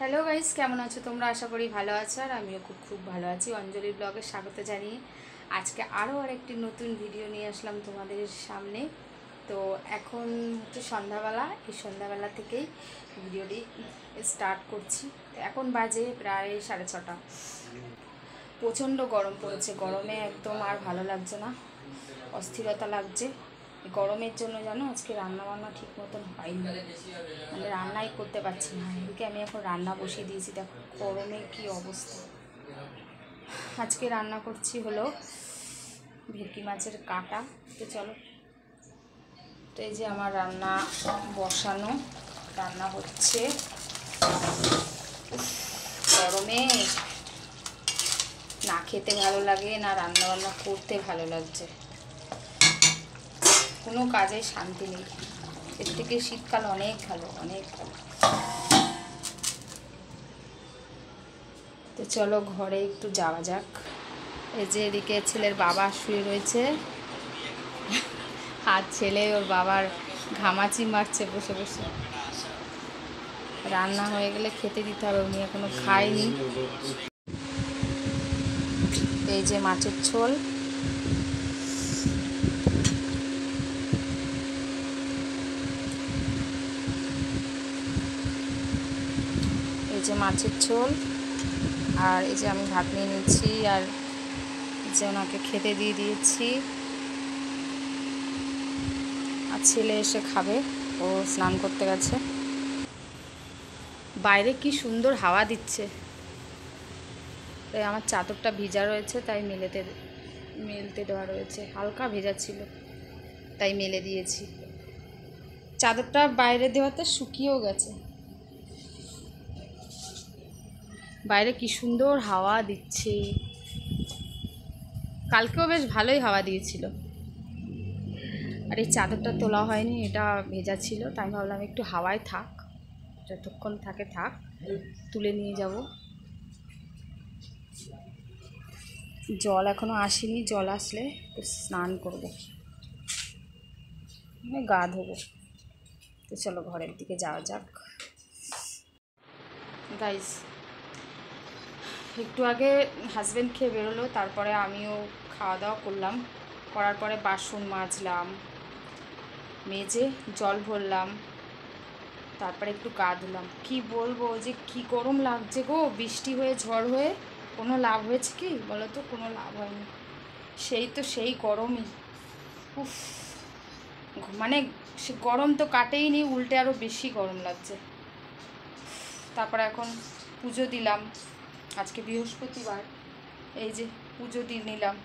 Hello guys, কেমন আছো তোমরা? আশা করি ভালো আছো আর আমিও খুব ভালো আছি। অঞ্জলি ব্লগে স্বাগত জানিয়ে আজকে আরও আরেকটি নতুন ভিডিও নিয়ে আসলাম তোমাদের সামনে। তো এখন হচ্ছে সন্ধ্যাবেলা, এই সন্ধ্যাবেলা থেকেই ভিডিওটি স্টার্ট করছি। এখন বাজে প্রায় 6:30। প্রচণ্ড গরম পড়েছে, গরমে একদম আর ভালো লাগছে না, অস্থিরতা লাগছে। গরমের জন্য জানো আজকে রান্নাবান্না ঠিক মতন হয়নি, মানে রান্নাই করতে পারছি না। এদিকে আমি এখন রান্না বসিয়ে দিয়েছি, দেখো গরমে কি অবস্থা। আজকে রান্না করছি হলো ভেটকি মাছের কাটা। তো চলো, তো এই যে আমার রান্না বসানো, রান্না হচ্ছে। গরমে না খেতে ভালো লাগে, না রান্নাবান্না করতে ভালো লাগছে, কোনো কাজে শান্তি নেই। এর থেকে শীতকাল অনেক ভালো, অনেক ভালো। তো চলো ঘরে একটু যাওয়া যাক। এই যে এদিকে ছেলের বাবা শুয়ে রয়েছে, আর ছেলে ওর বাবার ঘামাচি মারছে বসে বসে। রান্না হয়ে গেলে খেতে দিতে হবে, উনি এখনো খায়নি। এই যে মাছের ঝোল, এই যে মাছের ঝোল, আর এই যে আমি ভাত নিয়ে নিচ্ছি, আর যে ওনাকে খেতে দিয়ে দিয়েছি। আর ছেলে এসে খাবে, ও স্নান করতে গেছে। বাইরে কি সুন্দর হাওয়া দিচ্ছে। তাই আমার চাদরটা ভিজা রয়েছে, তাই মেলতে দেওয়া রয়েছে। হালকা ভেজা ছিল তাই মেলে দিয়েছি। চাদরটা বাইরে দেওয়াতে শুকিয়েও গেছে। বাইরে কি সুন্দর হাওয়া দিচ্ছে, কালকেও বেশ ভালোই হাওয়া দিয়েছিল। আর এই চাদরটা তোলা হয়নি, এটা ভেজা ছিল, তাই ভাবলাম একটু হাওয়ায় থাক, যতক্ষণ থাকে থাক, তুলে নিয়ে যাব। জল এখনো আসেনি, জল আসলে স্নান করব, গা ধোবো। তো চলো ঘরের দিকে যাওয়া যাক। গাইস, একটু আগে হাজব্যান্ড খেয়ে বেরোলো, তারপরে আমিও খাওয়া দাওয়া করলাম। করার পরে বাসন মাজলাম, মেজে জল ভরলাম, তারপরে একটু গা ধুলাম। কী বলবো যে কি গরম লাগছে গো। বৃষ্টি হয়ে ঝড় হয়ে কোনো লাভ হয়েছে কি বলো তো? কোনো লাভ হয়নি। সেই গরমই, উফ, মানে সে গরম তো কাটেই নি, উল্টে আরও বেশি গরম লাগছে। তারপরে এখন পুজো দিলাম, আজকে বৃহস্পতিবার। এই যে পুজো দিয়ে নিলাম,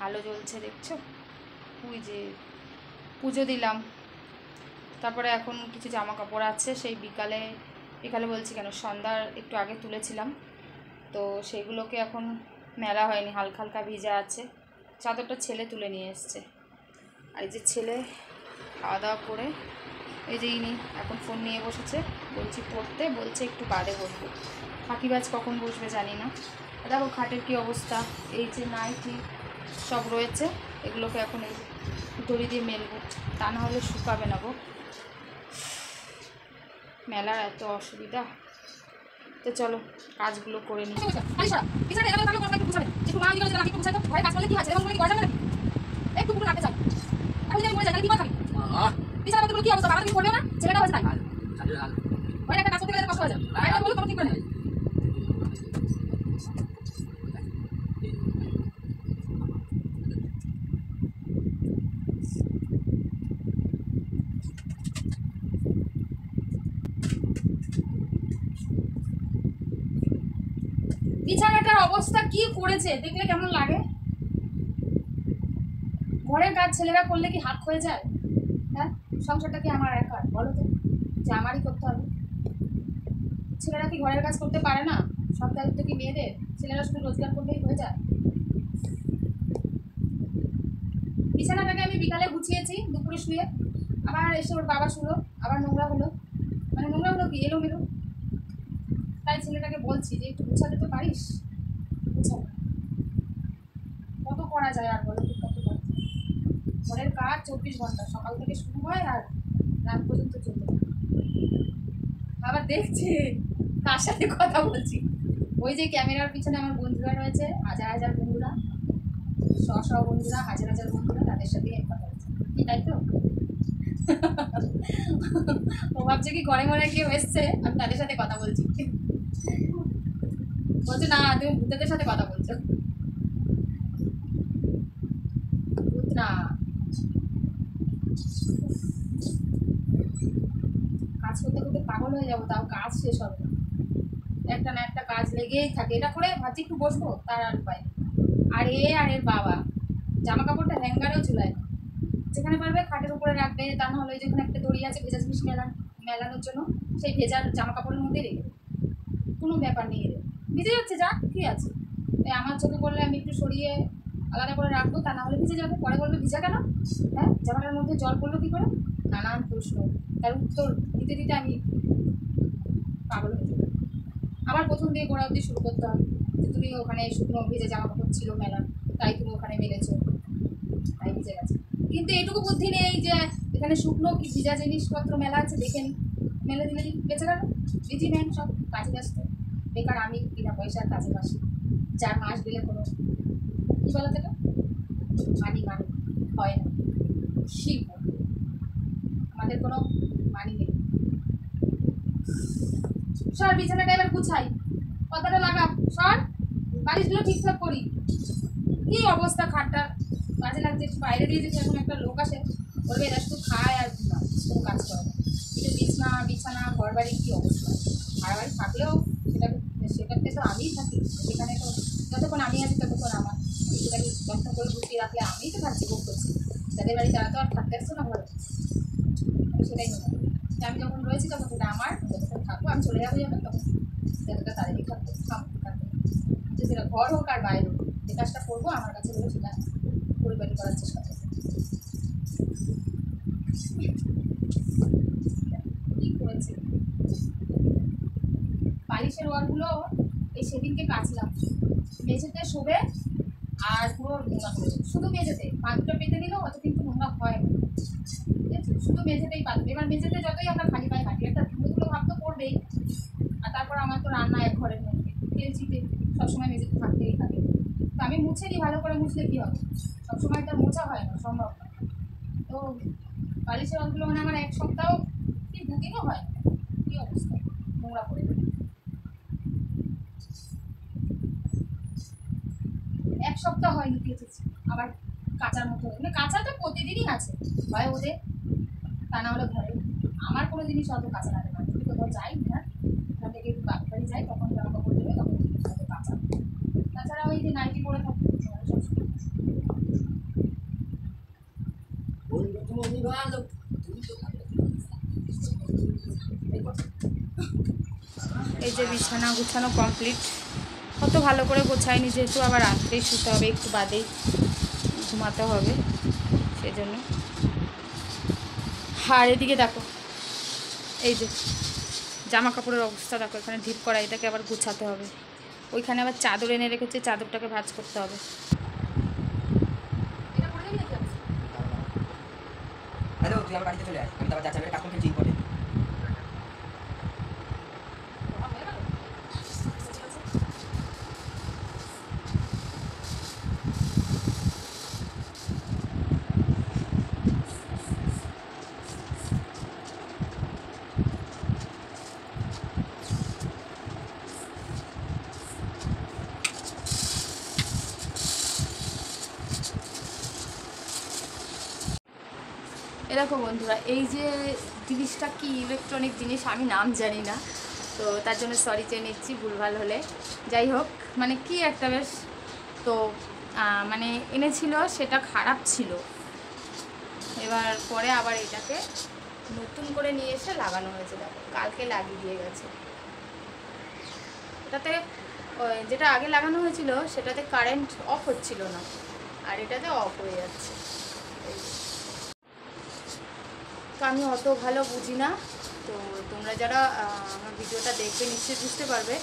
আলো জ্বলছে দেখছো, ওই যে পুজো দিলাম। তারপরে এখন কিছু জামা কাপড় আছে, সেই বিকালে বলছি কেন, সন্ধ্যার একটু আগে তুলেছিলাম, তো সেইগুলোকে এখন মেলা হয়নি, হালকা হালকা ভিজা আছে। চাদরটা ছেলে তুলে নিয়ে এসছে। আর এই যে ছেলে খাওয়া দাওয়া করে এই যে ইনি এখন ফোন নিয়ে বসেছে, বলছি পড়তে, বলছে একটু বাদে বসবো। ফাঁকিবাজ কখন বসবে জানি না। দেখো খাটের কী অবস্থা, এই যে নাইটি সব রয়েছে, এগুলোকে এখন এই দড়ি দিয়ে মেলবো, তা না হলে শুকাবে না গো। মেলার এত অসুবিধা। তো চলো কাজগুলো করে নিই। বিছানাটার অবস্থা কি করেছে দেখলে কেমন লাগে? ঘরের কাজ ছেলেরা করলে কি হাত হয়ে যায়? হ্যাঁ, সংসারটা কি আমার একার বলো তো, যে আমারই করতে হবে? ছেলেরা কি ঘরের কাজ করতে পারে না? সব দায়িত্ব কি মেয়েদের? ছেলেরা শুধু রোজগার করলেই হয়ে যায়? বিছানাটাকে আমি বিকালে গুছিয়েছি, দুপুরে শুয়ে আবার এসে ওর বাবা শুলো, আবার নোংরা হলো। মানে নোংরা হলো কি, এলোমেলো। তাই ছেলেটাকে বলছি যে একটু গুছাতে তো পারিস, গুছাবো। কত করা যায় আর বলো, কত করা? ঘরের কাজ 24 ঘন্টা, সকাল থেকে শুরু হয় আর রাত পর্যন্ত চলতে থাকে। আবার দেখছে কার সাথে কথা বলছি? ওই যে ক্যামেরার পিছনে আমার বন্ধুরা রয়েছে, হাজার হাজার বন্ধুরা, শ বন্ধুরা, হাজার হাজার বন্ধুরা, তাদের সাথেই আমি কথা বলছি। কি তাই তো? ও ভাবছে কি ঘরে ঘরে কেউ এসছে, আমি তাদের সাথে কথা বলছি। বলছে না, তুমি ভূতেদের সাথে কথা বলছো। ভূত না, কাজ করতে করতে পাগল হয়ে যাবো, তাও কাজ শেষ হবে না। একটা না একটা কাজ লেগেই থাকে। এটা করে ভাবছি একটু বসবো, তার আর উপায়। আর এর বাবা জামা কাপড়টা হ্যাঙ্গারেও ঝুলায় না, যেখানে পারবে খাটের উপরে রাখবে, তা না হলে যেখানে একটা দড়ি আছে ভেজা জিনিস মেলানোর জন্য, সেই ভেজার জামা কাপড়ের মধ্যে রেখে দেবে। কোনো ব্যাপার নেই, এদের ভিজে যাচ্ছে, যা কি আছে। তাই আমার চোখে পড়লে আমি একটু সরিয়ে আলাদা করে রাখবো, তা না হলে ভিজে যাবে। পরে বলবে ভিজা কেন, হ্যাঁ জামাটার মধ্যে জল পড়লো কী করে, নানান প্রশ্ন। তার উত্তর দিতে দিতে আমি পাগল হয়ে যাবো। আবার প্রথম দিয়ে গোড়া অবধি শুরু করতে হবে যে তুমি ওখানে শুকনো ভেজে জামা কাপড় ছিল মেলা, তাই তুমি ওখানে মেলেছো, তাই ভিজে গেছে। কিন্তু এটুকু বুদ্ধি নেই যে এখানে শুকনো কি ভিজা জিনিসপত্র মেলা আছে, দেখে নি, মেলে দিলে বেঁচে গেল। বিধি নেন, সব কাজে ব্যস্ত। বেকার আমি বিনা পয়সার কাজে বাসি, যার মাস দিলে কোনো কী বলা থেকে মানি হয় না। শিব আমাদের কোনো মানি নেই। সর বিছানাটা এবার গুছাই, কথাটা লাগা, সর বালিশগুলো ঠিকঠাক করি। কি অবস্থা খাটটা, কাজে লাগছে। বাইরে দিয়ে যদি এখন একটা লোক আসে, বলবে এরা শুধু খায় আর ঘুমায়, কোনো কাজ করে না। কিন্তু বিছানা ঘর বাড়ি কী অবস্থা। ভাড়া বাড়ি থাকলেও সেটাতে তো আমিই থাকি, সেখানে তো যতক্ষণ আমি আছি ততক্ষণ আমার, সেটাকে যত্ন করে গুছিয়ে রাখলে আমিই তো থাকছি, ভোগ করছি। যাদের বাড়ি তারা তো আর থাকতে আসছে না ঘরে। আমি সেটাই মনে করি যে আমি যখন রয়েছি তখন সেটা আমার, যতক্ষণ থাকবো আমি চলে যাবো তখন যতটা তাদেরই থাকবো, যে সেটা ঘর হোক আর বাইরে হোক, যে কাজটা করবো আমার কাছে হলে সেটা পরিবারই করার চেষ্টা করবো। কি করেছে বালিশের ওয়ালগুলো, এই সেদিনকে কাচলাম, মেঝেতে শোবে আর পুরো নোংরা করে, শুধু মেঝেতে পাঁচটা পেতে দিলেও অত কিন্তু নোংরা হয় না, ঠিক আছে? শুধু মেঝেতেই পাতবে। এবার মেঝেতে যতই আমরা খালি পায়ে হাঁটি, একটা ধুলো ভাব তো করবেই। আর তারপর আমার তো রান্না এক ঘরের মধ্যে, তেল চিটে সবসময় মেঝেতে থাকতেই থাকে। তো আমি মুছে দিই, ভালো করে মুছলে কী হবে, সবসময় তো মোছা হয় না, সম্ভব না। তো বালিশের ওয়ালগুলো মানে আমার এক সপ্তাহ কি দুদিনও হয় না, কী অবস্থা, নোংরা করে। এক সপ্তাহ হয়নি কেচেছি, আবার কাঁচার মতো, মানে কাঁচা তো প্রতিদিনই আছে, হয় ওদের, তা না হলে ঘরে। আমার কোনো জিনিস অত কাঁচা লাগে না, যদি কোথাও যাই না, ওখান থেকে একটু বাড়ি যাই, তখন জামা কাপড় দেবে, তখন হয়তো কাঁচা। তাছাড়া ওই যে নাইটি পরে থাকি সবসময়। এই যে বিছানা গুছানো কমপ্লিট, অত ভালো করে গোছায়নি যেহেতু আবার রাত্রেই শুতে হবে, একটু বাদেই ঘুমাতে হবে সেজন্য। আর এদিকে দেখো, এই যে জামা কাপড়ের অবস্থা দেখো, এখানে ঢিপ করা, এটাকে আবার গুছাতে হবে। ওইখানে আবার চাদর এনে রেখেছে, চাদরটাকে ভাঁজ করতে হবে। হ্যালো, তুই আমার বাড়িতে চলে আয়, আমি তো আবার চাচা কাজ করতে ঠিক করে। দেখো বন্ধুরা, এই যে জিনিসটা কি ইলেকট্রনিক জিনিস, আমি নাম জানি না, তো তার জন্য সরি চেয়ে নিচ্ছি ভুলভাল হলে। যাই হোক, মানে কি একটা বেশ, তো মানে এনেছিল, সেটা খারাপ ছিল। এবার পরে আবার এটাকে নতুন করে নিয়ে এসে লাগানো হয়েছে, দেখো কালকে লাগিয়ে দিয়ে গেছে। এটাতে যেটা আগে লাগানো হয়েছিল সেটাতে কারেন্ট অফ হচ্ছিল না, আর এটাতে অফ হয়ে যাচ্ছে। তো আমি অত ভালো বুঝি না, তো তোমরা যারা আমার ভিডিওটা দেখবে নিশ্চয়ই বুঝতে পারবে,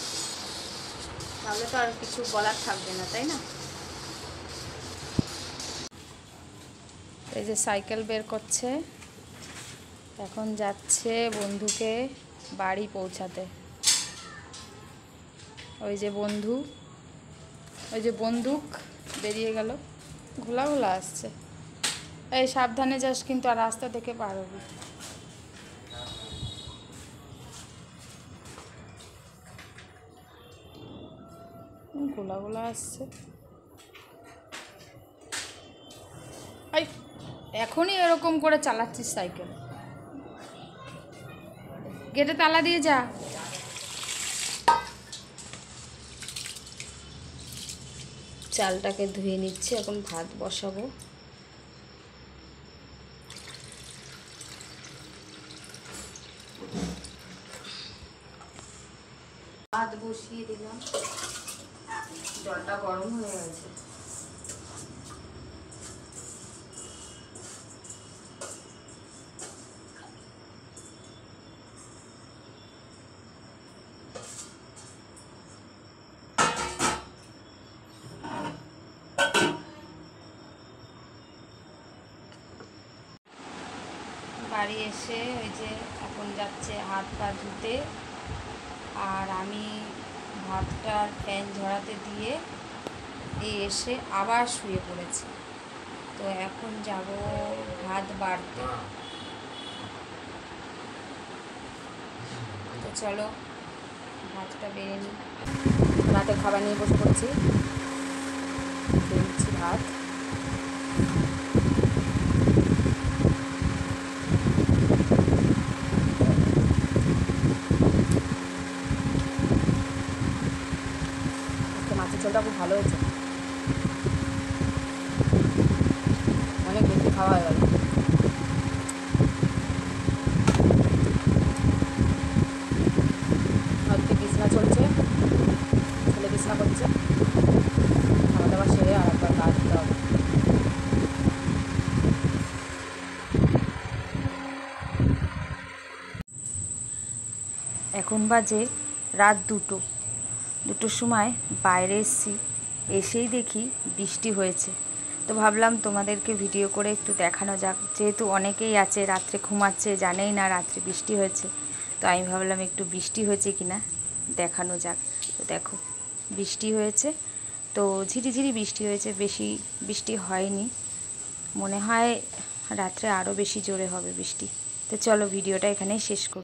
তাহলে তো আর কিছু বলার থাকবে না, তাই না? এই যে সাইকেল বের করছে, এখন যাচ্ছে বন্ধুকে বাড়ি পৌঁছাতে। ওই যে বন্ধু, ওই যে বন্দুক বেরিয়ে গেল, ঘোলা ঘোলা আসছে। এই সাবধানে যাস কিন্তু, আর রাস্তা থেকে পার হবি। ঘোলা ঘোলা আসছে। এই এখনই এরকম করে চালাচ্ছিস সাইকেল? গেটে তালা দিয়ে যা। চালটাকে ধুয়ে নিচ্ছি, এখন ভাত বসাবো। ভাত বসিয়ে দিলাম, জলটা গরম হয়ে গেছে। বাড়ি এসে ওই যে এখন যাচ্ছে হাত পা ধুতে, আর আমি ভাতটা ফ্যান ঝরাতে দিয়ে এই এসে আবার শুয়ে পড়েছি। তো এখন যাব ভাত বাড়তে। তো চলো ভাতটা বেড়ে নিই। রাতে খাবার নিয়ে বসে পড়েছি, বেড়েছি ভাত। মাছের ঝোলটা খুব ভালো হয়েছে, অনেক বেশি খাওয়া হয়ে গেল। হয়তো বিছনা চলছে, ছেলে বিছনা করছে, খাওয়া দাওয়া সেরে আর একবার গা ধুতে হবে। এখন বাজে রাত 2টোর সময় বাইরে এসেছি, এসেই দেখি বৃষ্টি হয়েছে। তো ভাবলাম তোমাদেরকে ভিডিও করে একটু দেখানো যাক, যেহেতু অনেকেই আছে রাত্রে ঘুমাচ্ছে, জানেই না রাত্রে বৃষ্টি হয়েছে। তো আমি ভাবলাম একটু বৃষ্টি হয়েছে কিনা দেখানো যাক। তো দেখো বৃষ্টি হয়েছে, তো ঝিরিঝিরি বৃষ্টি হয়েছে, বেশি বৃষ্টি হয়নি। মনে হয় রাত্রে আরও বেশি জোরে হবে বৃষ্টি। তো চলো ভিডিওটা এখানেই শেষ করি।